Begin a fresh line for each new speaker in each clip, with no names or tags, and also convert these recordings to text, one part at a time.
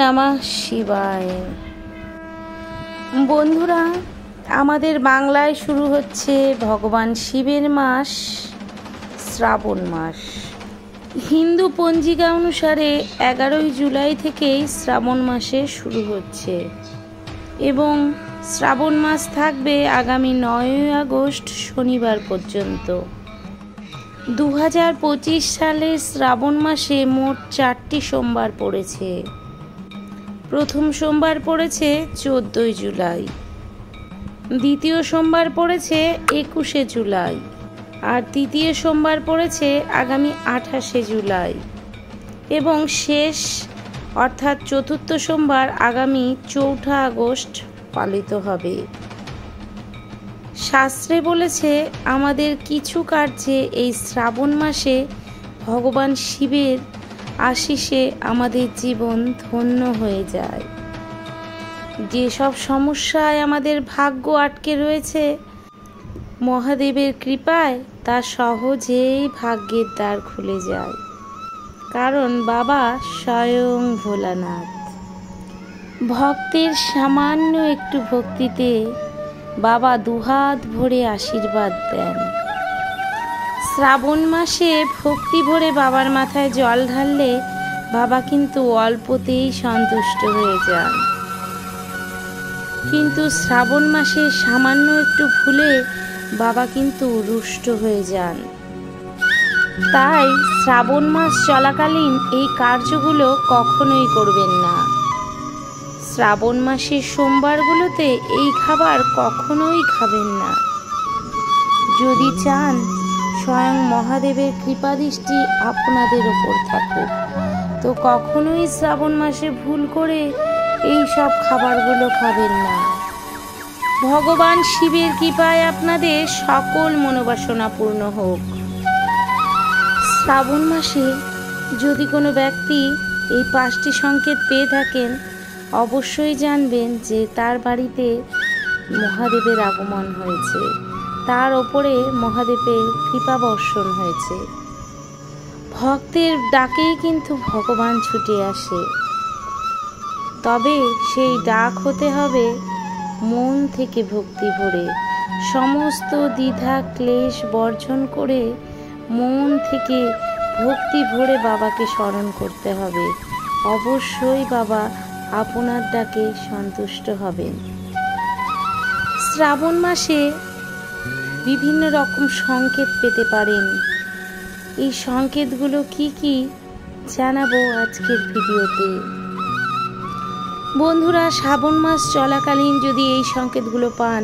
নমঃ শিবায়। বন্ধুরা, আমাদের বাংলায় শুরু হচ্ছে ভগবান শিবের মাস, শ্রাবণ মাস। হিন্দু পঞ্জিকা অনুসারে 11 জুলাই থেকেই শ্রাবণ মাসে শুরু হচ্ছে এবং শ্রাবণ মাস থাকবে আগামী 9 আগস্ট শনিবার পর্যন্ত। 2025 সালে শ্রাবণ মাসে মোট 4টি সোমবার পড়েছে। প্রথম সোমবার পড়েছে 14 জুলাই, দ্বিতীয় সোমবার পড়েছে 21 জুলাই, আর তৃতীয় সোমবার পড়েছে আগামী 28 জুলাই এবং শেষ অর্থাৎ চতুর্থ সোমবার আগামী 4 আগস্ট পালিত হবে। শাস্ত্রে বলেছে আমাদের কিছু কার্যে এই শ্রাবণ মাসে ভগবান শিবের আশিসে আমাদের জীবন ধন্য হয়ে যায়। যেসব সমস্যায় আমাদের ভাগ্য আটকে রয়েছে, মহাদেবের কৃপায় তা সহজেই ভাগ্যের দ্বার খুলে যায়, কারণ বাবা স্বয়ং ভোলানাথ। ভক্তের সামান্য একটু ভক্তিতে বাবা দুহাত ভরে আশীর্বাদ দেন। শ্রাবণ মাসে ভক্তি ভরে বাবার মাথায় জল ঢাললে বাবা কিন্তু অল্পতেই সন্তুষ্ট হয়ে যান, কিন্তু শ্রাবণ মাসে সামান্য একটু ভুলে বাবা কিন্তু রুষ্ট হয়ে যান। তাই শ্রাবণ মাস চলাকালীন এই কার্যগুলো কখনোই করবেন না। শ্রাবণ মাসের সোমবারগুলোতে এই খাবার কখনোই খাবেন না। যদি চান স্বয়ং মহাদেবের কৃপাদৃষ্টি আপনাদের ওপর থাকুক, তো কখনোই শ্রাবণ মাসে ভুল করে এই সব খাবারগুলো খাবেন না। ভগবান শিবের কৃপায় আপনাদের সকল মনোবাসনা পূর্ণ হোক। শ্রাবণ মাসে যদি কোনো ব্যক্তি এই 5টি সংকেত পেয়ে থাকেন, অবশ্যই জানবেন যে তার বাড়িতে মহাদেবের আগমন হয়েছে, তার ওপরে মহাদেবের কৃপা বর্ষণ হয়েছে। ভক্তের ডাকেই কিন্তু ভগবান ছুটে আসে, তবে সেই ডাক হতে হবে মন থেকে ভক্তি ভরে। সমস্ত দ্বিধা ক্লেশ বর্জন করে মন থেকে ভক্তি ভরে বাবাকে স্মরণ করতে হবে। অবশ্যই বাবা আপনার ডাকে সন্তুষ্ট হবেন। শ্রাবণ মাসে বিভিন্ন রকম সংকেত পেতে পারেন। এই সংকেতগুলো কি কি জানাবো আজকের ভিডিওতে। বন্ধুরা, শ্রাবণ মাস চলাকালীন যদি এই সংকেতগুলো পান,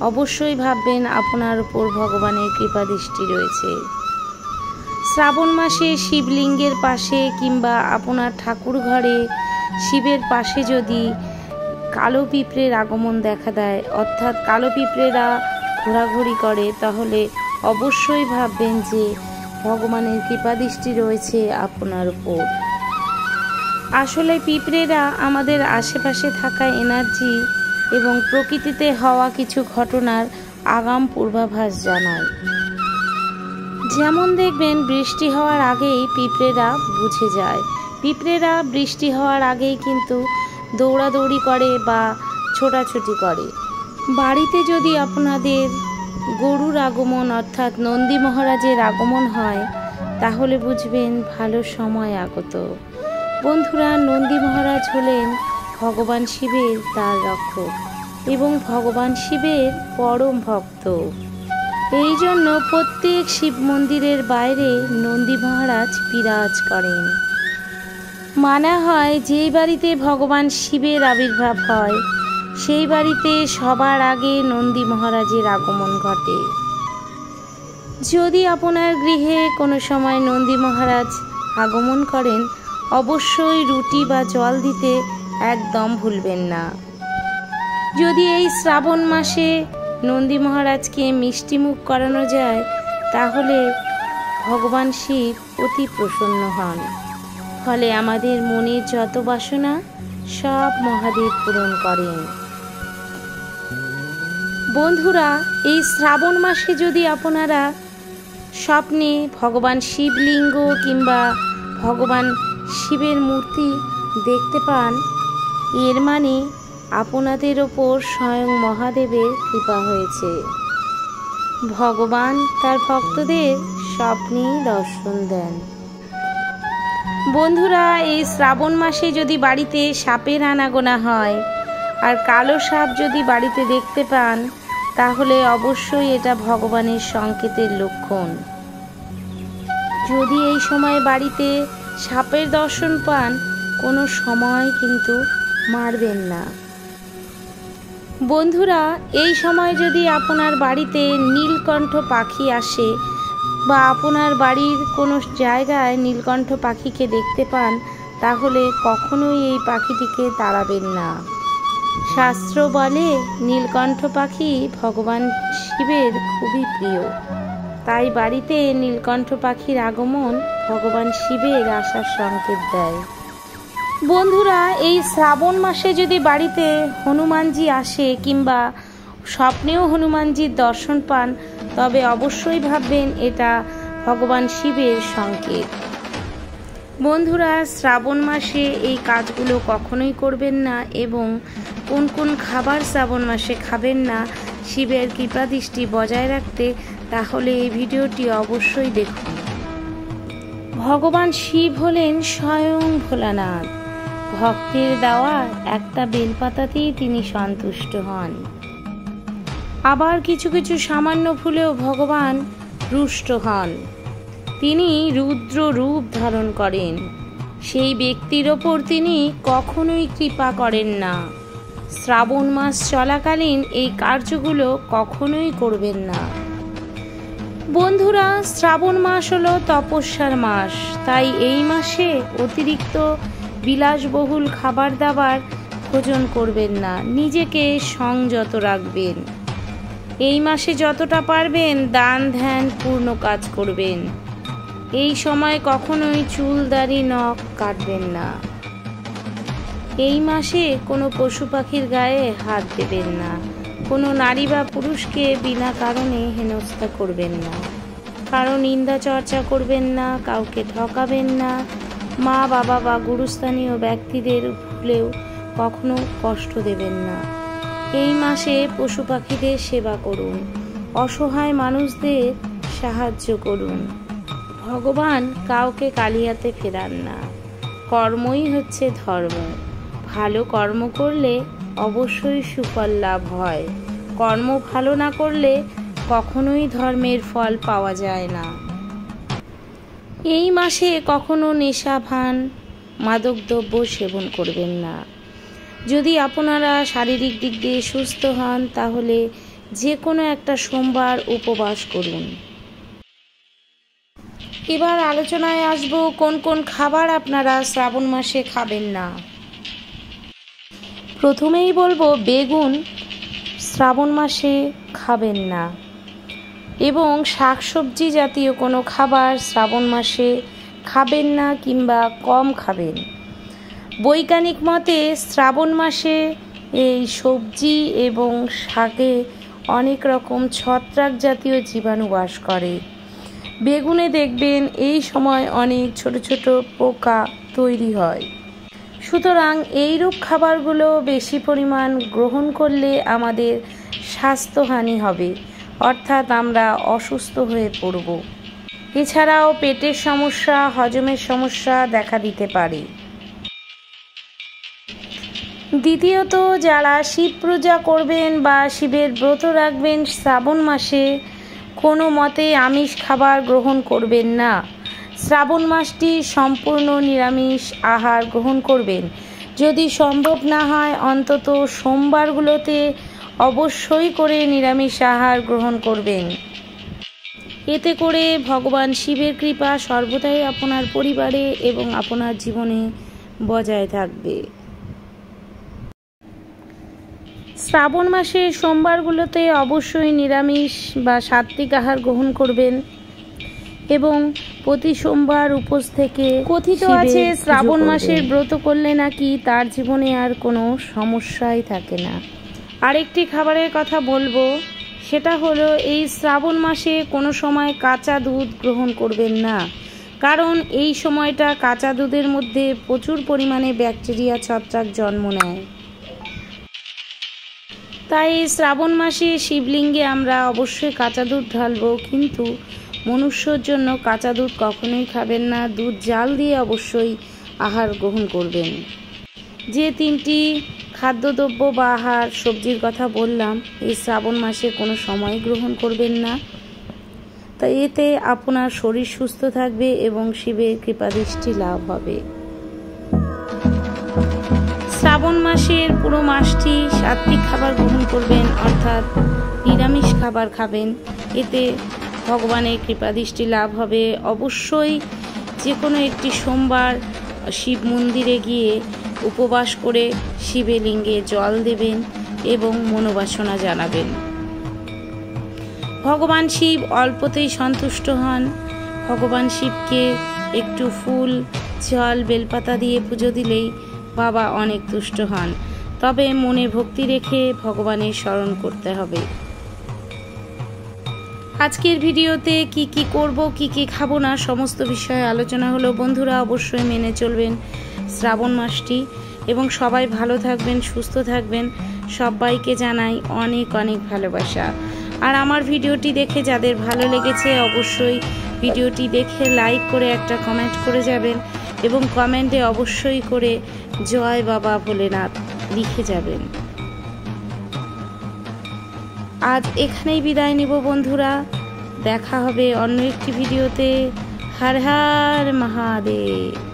অবশ্যই ভাববেন আপনার উপর ভগবানের কৃপা দৃষ্টি রয়েছে। শ্রাবণ মাসে শিবলিঙ্গের পাশে কিংবা আপনার ঠাকুর ঘরে শিবের পাশে যদি কালো পিঁপড়ের আগমন দেখা দেয়, অর্থাৎ কালো পিঁপড়েরা ঘোরাঘুরি করে, তাহলে অবশ্যই ভাববেন যে ভগবানের কৃপাদৃষ্টি রয়েছে আপনার উপর। আসলে পিঁপড়েরা আমাদের আশেপাশে থাকা এনার্জি এবং প্রকৃতিতে হওয়া কিছু ঘটনার আগাম পূর্বাভাস জানায়। যেমন দেখবেন বৃষ্টি হওয়ার আগেই পিঁপড়েরা বুঝে যায়। পিঁপড়েরা বৃষ্টি হওয়ার আগেই কিন্তু দৌড়াদৌড়ি করে বা ছোটাছুটি করে। বাড়িতে যদি আপনাদের গরুর আগমন অর্থাৎ নন্দী মহারাজের আগমন হয়, তাহলে বুঝবেন ভালো সময় আগত। বন্ধুরা, নন্দী মহারাজ হলেন ভগবান শিবের তার রক্ষক এবং ভগবান শিবের পরম ভক্ত। এই জন্য প্রত্যেক শিব মন্দিরের বাইরে নন্দী মহারাজ বিরাজ করেন। মানা হয় যেই বাড়িতে ভগবান শিবের আবির্ভাব হয়, সেই বাড়িতে সবার আগে নন্দী মহারাজের আগমন ঘটে। যদি আপনার গৃহে কোনো সময় নন্দী মহারাজ আগমন করেন, অবশ্যই রুটি বা জল দিতে একদম ভুলবেন না। যদি এই শ্রাবণ মাসে নন্দী মহারাজকে মিষ্টিমুখ করানো যায়, তাহলে ভগবান শিব অতি প্রসন্ন হন। ফলে আমাদের মনের যত বাসনা সব মহাদেব পূরণ করেন। বন্ধুরা, এই শ্রাবণ মাসে যদি আপনারা স্বপ্নে ভগবান শিবলিঙ্গ কিংবা ভগবান শিবের মূর্তি দেখতে পান, এর মানে আপনাদের ওপর স্বয়ং মহাদেবের কৃপা হয়েছে। ভগবান তার ভক্তদের স্বপ্নেই দর্শন দেন। বন্ধুরা, এই শ্রাবণ মাসে যদি বাড়িতে সাপের আনাগোনা হয় আর কালো সাপ যদি বাড়িতে দেখতে পান, তাহলে অবশ্যই এটা ভগবানের সংকেতের লক্ষণ। যদি এই সময় বাড়িতে সাপের দর্শন পান, কোনো সময় কিন্তু মারবেন না। বন্ধুরা, এই সময় যদি আপনার বাড়িতে নীলকণ্ঠ পাখি আসে বা আপনার বাড়ির কোনো জায়গায় নীলকণ্ঠ পাখিকে দেখতে পান, তাহলে কখনোই এই পাখিটিকে তাড়াবেন না। শাস্ত্র বলে নীলকণ্ঠ পাখি ভগবান শিবের খুবই প্রিয়, তাই বাড়িতে নীলকণ্ঠ পাখির আগমন ভগবান শিবের আসার সংকেত দেয়। বন্ধুরা, এই শ্রাবণ মাসে যদি বাড়িতে হনুমানজি আসে কিংবা স্বপ্নেও হনুমানজির দর্শন পান, তবে অবশ্যই ভাববেন এটা ভগবান শিবের সংকেত। বন্ধুরা, শ্রাবণ মাসে এই কাজগুলো কখনোই করবেন না এবং কোন কোন খাবার শ্রাবণ মাসে খাবেন না শিবের কৃপাদৃষ্টি বজায় রাখতে, তাহলে এই ভিডিওটি অবশ্যই দেখুন। ভগবান শিব হলেন স্বয়ং ভোলানাথ। ভক্তের দেওয়া একটা বেলপাতাতেই তিনি সন্তুষ্ট হন। আবার কিছু কিছু সামান্য ভুলেও ভগবান রুষ্ট হন। তিনি রুদ্র রূপ ধারণ করেন। সেই ব্যক্তির ওপর তিনি কখনোই কৃপা করেন না। শ্রাবণ মাস চলাকালীন এই কার্যগুলো কখনোই করবেন না। বন্ধুরা, শ্রাবণ মাস হলো তপস্যার মাস, তাই এই মাসে অতিরিক্ত বিলাসবহুল খাবার দাবার ভোজন করবেন না। নিজেকে সংযত রাখবেন। এই মাসে যতটা পারবেন দান ধ্যান পূর্ণ কাজ করবেন। এই সময় কখনোই চুল দাড়ি নখ কাটবেন না। এই মাসে কোনো পশু পাখির গায়ে হাত দেবেন না। কোনো নারী বা পুরুষকে বিনা কারণে হেনস্থা করবেন না। কারো নিন্দা চর্চা করবেন না। কাউকে ঠকাবেন না। মা বাবা বা গুরুস্থানীয় ব্যক্তিদের ভুলেও কখনো কষ্ট দেবেন না। এই মাসে পশু পাখিদের সেবা করুন। অসহায় মানুষদের সাহায্য করুন। ভগবান কাউকে কালিয়াতে ফেরান না। কর্মই হচ্ছে ধর্ম। ভালো কর্ম করলে অবশ্যই সুফল লাভ হয়। কর্ম ভালো না করলে কখনোই ধর্মের ফল পাওয়া যায় না। এই মাসে কখনো নেশা ভান মাদকদ্রব্য সেবন করবেন না। যদি আপনারা শারীরিক দিক দিয়ে সুস্থ হন, তাহলে যে কোনো একটা সোমবার উপবাস করুন। এবার আলোচনায় আসব কোন কোন খাবার আপনারা শ্রাবণ মাসে খাবেন না। প্রথমেই বলবো বেগুন শ্রাবণ মাসে খাবেন না এবং শাকসবজি জাতীয় কোনো খাবার শ্রাবণ মাসে খাবেন না কিংবা কম খাবেন। বৈজ্ঞানিক মতে শ্রাবণ মাসে এই সবজি এবং শাকে অনেক রকম ছত্রাক জাতীয় জীবাণু বাস করে। বেগুনে দেখবেন এই সময় অনেক ছোট ছোট পোকা তৈরি হয়। সুতরাং এইরূপ খাবারগুলো বেশি পরিমাণ গ্রহণ করলে আমাদের স্বাস্থ্যহানি হবে, অর্থাৎ আমরা অসুস্থ হয়ে পড়ব। এছাড়াও পেটের সমস্যা, হজমের সমস্যা দেখা দিতে পারে। দ্বিতীয়ত, যারা শিব পূজা করবেন বা শিবের ব্রত রাখবেন শ্রাবণ মাসে, কোনো মতে আমিষ খাবার গ্রহণ করবেন না। শ্রাবণ মাসটি সম্পূর্ণ নিরামিষ আহার গ্রহণ করবেন। যদি সম্ভব না হয় অন্তত সোমবারগুলোতে অবশ্যই করে নিরামিষ আহার গ্রহণ করবেন। এতে করে ভগবান শিবের কৃপা সর্বদাই আপনার পরিবারে এবং আপনার জীবনে বজায় থাকবে। শ্রাবণ মাসে সোমবারগুলোতে অবশ্যই নিরামিষ বা সাত্ত্বিক আহার গ্রহণ করবেন এবং প্রতি সোমবার উপোস থেকে কথিত আছে শ্রাবণ মাসের ব্রত করলে নাকি তার জীবনে আর কোনো সমস্যাই থাকে না। আরেকটি খাবারের কথা বলবো, সেটা হলো এই শ্রাবণ মাসে কোনো সময় কাঁচা দুধ গ্রহণ করবেন না। কারণ এই সময়টা কাঁচা দুধের মধ্যে প্রচুর পরিমাণে ব্যাকটেরিয়া ছত্রাক জন্ম নেয়। তাই শ্রাবণ মাসে শিবলিঙ্গে আমরা অবশ্যই কাঁচা দুধ ঢালবো, কিন্তু মনুষ্যর জন্য কাঁচা দুধ কখনোই খাবেন না। দুধ জাল দিয়ে অবশ্যই আহার গ্রহণ করবেন। যে 3টি খাদ্যদ্রব্য বা আহার সবজির কথা বললাম, এই শ্রাবণ মাসে কোনো সময় গ্রহণ করবেন না। তাই এতে আপনার শরীর সুস্থ থাকবে এবং শিবের কৃপাদৃষ্টি লাভ হবে। শ্রাবণ মাসের পুরো মাসটি সাত্বিক খাবার গ্রহণ করবেন, অর্থাৎ নিরামিষ খাবার খাবেন। এতে ভগবানের কৃপাদৃষ্টি লাভ হবে। অবশ্যই যে কোনো একটি সোমবার শিব মন্দিরে গিয়ে উপবাস করে শিবলিঙ্গে জল দেবেন এবং মনোবাসনা জানাবেন। ভগবান শিব অল্পতেই সন্তুষ্ট হন। ভগবান শিবকে একটু ফুল, জল, বেলপাতা দিয়ে পুজো দিলেই বাবা অনেক তুষ্ট হন। তবে মনে ভক্তি রেখে ভগবানের স্মরণ করতে হবে। আজকের ভিডিওতে কি কি করব, কি কি খাবো না, সমস্ত বিষয়ে আলোচনা হলো। বন্ধুরা অবশ্যই মেনে চলবেন শ্রাবণ মাসটি এবং সবাই ভালো থাকবেন, সুস্থ থাকবেন। সবাইকে জানাই অনেক অনেক ভালোবাসা। আর আমার ভিডিওটি দেখে যাদের ভালো লেগেছে অবশ্যই ভিডিওটি দেখে লাইক করে একটা কমেন্ট করে যাবেন এবং কমেন্টে অবশ্যই করে জয় বাবা ভোলেনাথ লিখে যাবেন। আজ এখানেই বিদায় নিব বন্ধুরা, দেখা হবে অন্য একটি ভিডিওতে। হর হর মহাদেব।